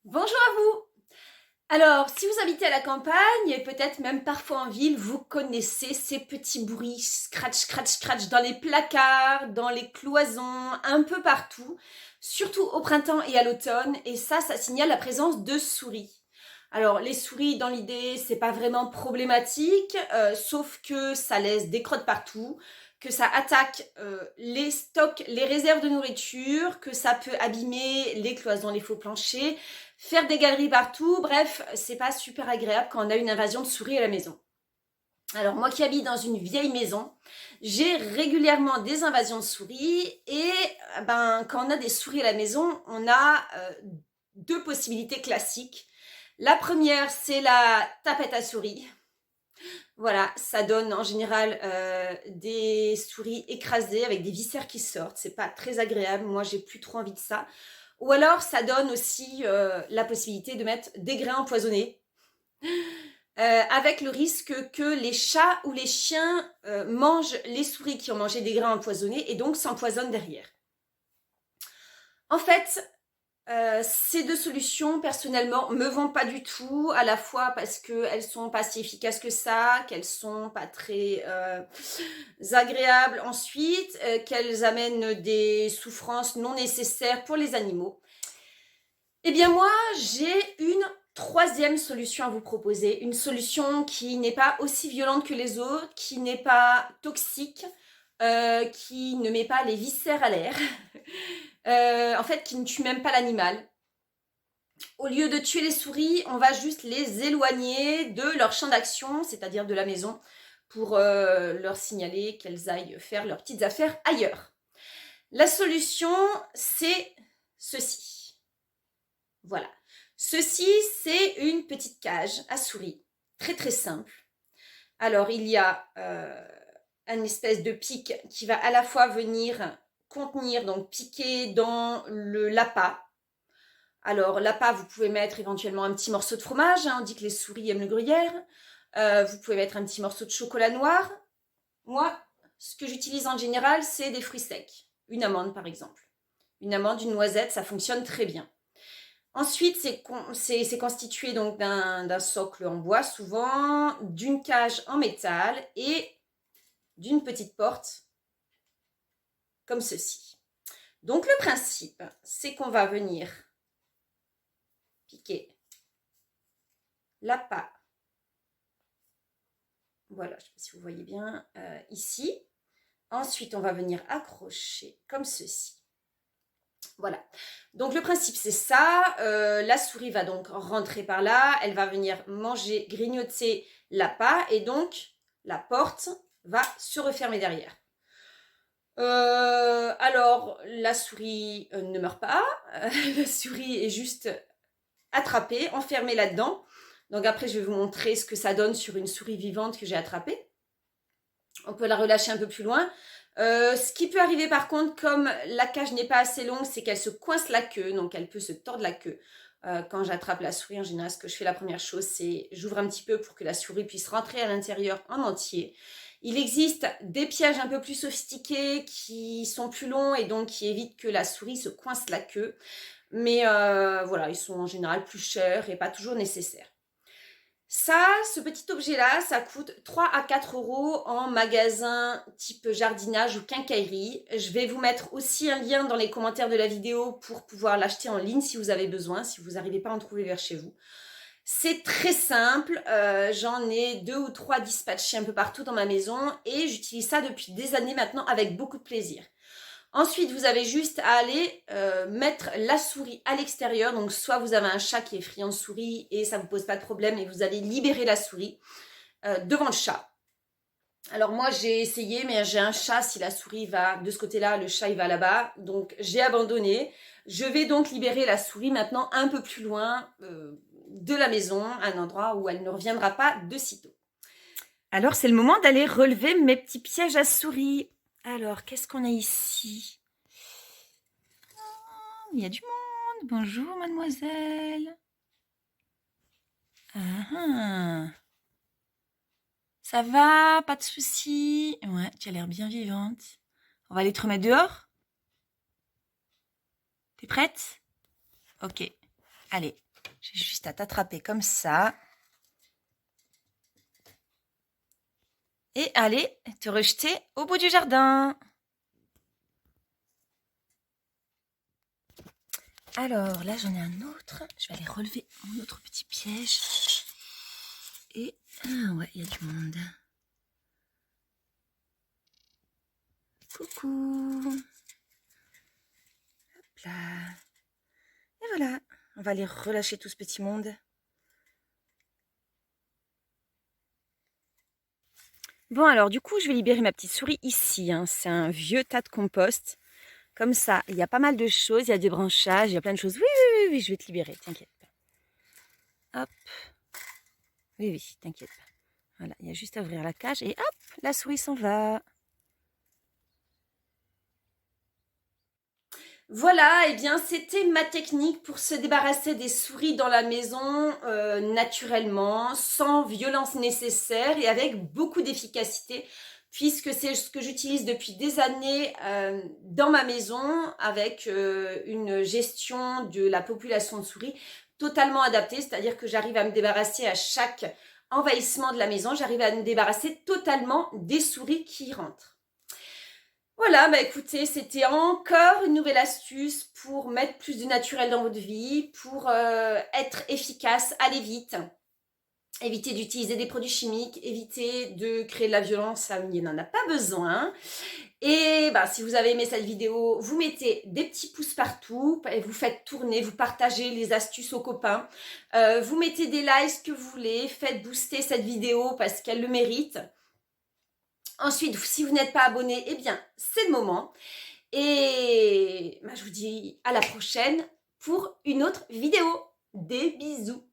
Bonjour à vous. Alors, si vous habitez à la campagne et peut-être même parfois en ville, vous connaissez ces petits bruits scratch, scratch, scratch dans les placards, dans les cloisons, un peu partout, surtout au printemps et à l'automne. Et ça signale la présence de souris. Alors, les souris, dans l'idée, c'est pas vraiment problématique, sauf que ça laisse des crottes partout, que ça attaque les stocks, les réserves de nourriture, que ça peut abîmer les cloisons, les faux planchers, faire des galeries partout. Bref, c'est pas super agréable quand on a une invasion de souris à la maison. Alors moi qui habite dans une vieille maison, j'ai régulièrement des invasions de souris et quand on a des souris à la maison, on a deux possibilités classiques. La première, c'est la tapette à souris. Voilà, ça donne en général des souris écrasées avec des viscères qui sortent. C'est pas très agréable. Moi, j'ai plus trop envie de ça. Ou alors, ça donne aussi la possibilité de mettre des grains empoisonnés, avec le risque que les chats ou les chiens mangent les souris qui ont mangé des grains empoisonnés et donc s'empoisonnent derrière. En fait, ces deux solutions, personnellement, me vont pas du tout, à la fois parce qu'elles sont pas si efficaces que ça, qu'elles sont pas très agréables ensuite, qu'elles amènent des souffrances non nécessaires pour les animaux. Eh bien moi, j'ai une troisième solution à vous proposer, une solution qui n'est pas aussi violente que les autres, qui n'est pas toxique, qui ne met pas les viscères à l'air, en fait qui ne tue même pas l'animal. Au lieu de tuer les souris, on va juste les éloigner de leur champ d'action, c'est-à-dire de la maison, pour leur signaler qu'elles aillent faire leurs petites affaires ailleurs. La solution, c'est ceci. Voilà. Ceci, c'est une petite cage à souris, très très simple. Alors, il y a une espèce de pic qui va à la fois venir contenir, donc piquer dans l'appât. Alors, l'appât, vous pouvez mettre éventuellement un petit morceau de fromage, hein, on dit que les souris aiment le gruyère. Vous pouvez mettre un petit morceau de chocolat noir. Moi, ce que j'utilise en général, c'est des fruits secs. Une amande, par exemple. Une amande, une noisette, ça fonctionne très bien. Ensuite, c'est constitué donc d'un socle en bois souvent, d'une cage en métal et d'une petite porte comme ceci. Donc le principe, c'est qu'on va venir piquer l'appât. Voilà, je ne sais pas si vous voyez bien ici. Ensuite, on va venir accrocher comme ceci. Voilà. Donc le principe, c'est ça. La souris va donc rentrer par là. Elle va venir manger, grignoter l'appât. Et donc, la porte va se refermer derrière. Alors, la souris ne meurt pas. La souris est juste attrapée, enfermée là-dedans. Donc après, je vais vous montrer ce que ça donne sur une souris vivante que j'ai attrapée. On peut la relâcher un peu plus loin. Ce qui peut arriver par contre, comme la cage n'est pas assez longue, c'est qu'elle se coince la queue, donc elle peut se tordre la queue. Quand j'attrape la souris, en général, ce que je fais la première chose, c'est j'ouvre un petit peu pour que la souris puisse rentrer à l'intérieur en entier. Il existe des pièges un peu plus sophistiqués qui sont plus longs et donc qui évitent que la souris se coince la queue. Mais voilà, ils sont en général plus chers et pas toujours nécessaires. Ça, ce petit objet-là, ça coûte 3 à 4 euros en magasin type jardinage ou quincaillerie. Je vais vous mettre aussi un lien dans les commentaires de la vidéo pour pouvoir l'acheter en ligne si vous avez besoin, si vous n'arrivez pas à en trouver vers chez vous. C'est très simple, j'en ai 2 ou 3 dispatchés un peu partout dans ma maison et j'utilise ça depuis des années maintenant avec beaucoup de plaisir. Ensuite, vous avez juste à aller mettre la souris à l'extérieur. Donc, soit vous avez un chat qui est friand de souris et ça ne vous pose pas de problème et vous allez libérer la souris devant le chat. Alors moi, j'ai essayé, mais j'ai un chat. Si la souris va de ce côté-là, le chat, il va là-bas. Donc, j'ai abandonné. Je vais donc libérer la souris maintenant un peu plus loin de la maison, un endroit où elle ne reviendra pas de sitôt. Alors, c'est le moment d'aller relever mes petits pièges à souris. Alors, qu'est-ce qu'on a ici? Il y a du monde. Bonjour, mademoiselle. Ah, ça va, pas de soucis. Ouais, tu as l'air bien vivante. On va aller te remettre dehors. T'es prête? Ok, allez. J'ai juste à t'attraper comme ça. Et aller te rejeter au bout du jardin. Alors là, j'en ai un autre. Je vais aller relever mon autre petit piège. Et ouais, il y a du monde. Coucou. Hop là. Et voilà. On va aller relâcher tout ce petit monde. Bon, alors du coup, je vais libérer ma petite souris ici. Hein. C'est un vieux tas de compost. Comme ça, il y a pas mal de choses. Il y a des branchages, il y a plein de choses. Oui, oui, oui, oui, je vais te libérer. T'inquiète pas. Hop. Oui, oui, t'inquiète pas. Voilà, il y a juste à ouvrir la cage et hop, la souris s'en va. Voilà, et bien c'était ma technique pour se débarrasser des souris dans la maison naturellement, sans violence nécessaire et avec beaucoup d'efficacité, puisque c'est ce que j'utilise depuis des années dans ma maison avec une gestion de la population de souris totalement adaptée, c'est-à-dire que j'arrive à me débarrasser à chaque envahissement de la maison, j'arrive à me débarrasser totalement des souris qui rentrent. Voilà, bah écoutez, c'était encore une nouvelle astuce pour mettre plus de naturel dans votre vie, pour être efficace, aller vite, éviter d'utiliser des produits chimiques, éviter de créer de la violence, il n'en a pas besoin. Et bah, si vous avez aimé cette vidéo, vous mettez des petits pouces partout, et vous faites tourner, vous partagez les astuces aux copains, vous mettez des likes que vous voulez, faites booster cette vidéo parce qu'elle le mérite. Ensuite, si vous n'êtes pas abonné, eh bien, c'est le moment. Et bah, je vous dis à la prochaine pour une autre vidéo. Des bisous.